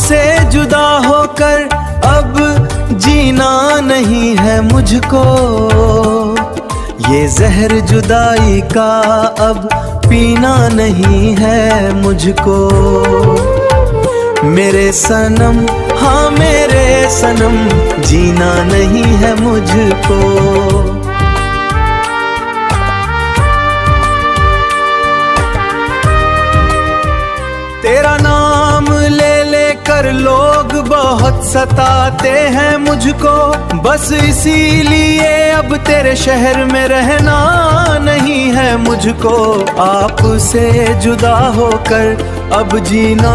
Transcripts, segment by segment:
आपसे जुदा होकर अब जीना नहीं है मुझको, ये जहर जुदाई का अब पीना नहीं है मुझको। मेरे सनम, हाँ मेरे सनम, जीना नहीं है मुझको। तेरा नाम ले लेकर लोग बहुत सताते हैं मुझको, बस इसीलिए अब तेरे शहर में रहना नहीं है मुझको। आपसे जुदा होकर अब जीना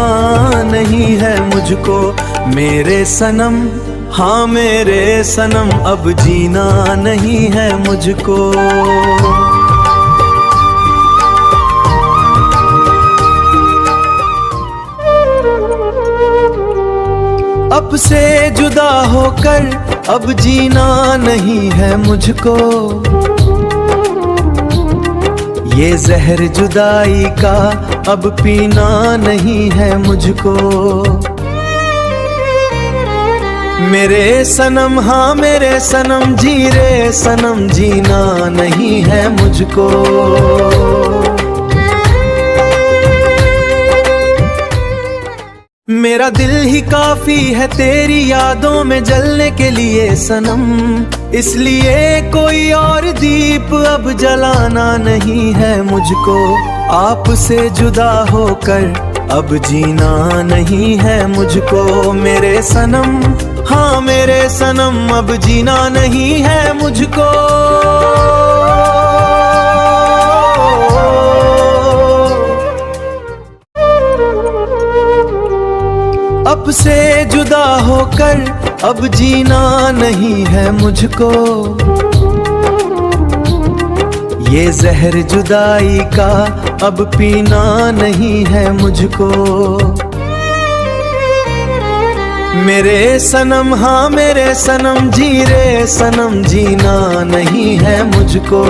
नहीं है मुझको। मेरे सनम, हाँ मेरे सनम, अब जीना नहीं है मुझको। अब से जुदा होकर अब जीना नहीं है मुझको, ये जहर जुदाई का अब पीना नहीं है मुझको। मेरे सनम, हाँ मेरे सनम, जी रे सनम, जीना नहीं है मुझको। मेरा दिल ही काफी है तेरी यादों में जलने के लिए सनम, इसलिए कोई और दीप अब जलाना नहीं है मुझको। आपसे जुदा होकर अब जीना नहीं है मुझको। मेरे सनम, हाँ मेरे सनम, अब जीना नहीं है मुझको। अब से जुदा होकर अब जीना नहीं है मुझको, ये जहर जुदाई का अब पीना नहीं है मुझको। मेरे सनम, हाँ मेरे सनम, जी रे सनम, जीना नहीं है मुझको।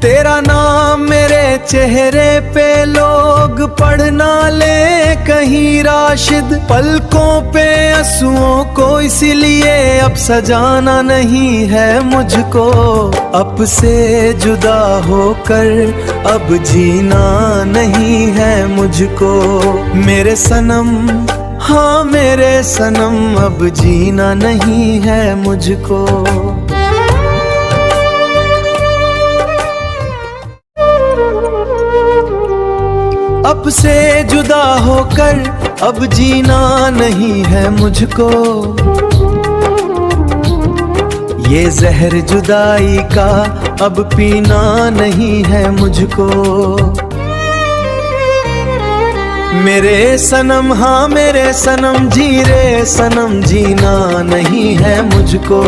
तेरा नाम मेरे चेहरे पे लोग पढ़ ना ले कहीं राशिद, पलकों पे आंसुओं को इसीलिए अब सजाना नहीं है मुझको। अब से जुदा होकर अब जीना नहीं है मुझको। मेरे सनम, हाँ मेरे सनम, अब जीना नहीं है मुझको। अब से जुदा होकर अब जीना नहीं है मुझको, ये जहर जुदाई का अब पीना नहीं है मुझको। मेरे सनम, हाँ मेरे सनम, जी रे सनम, जीना नहीं है मुझको।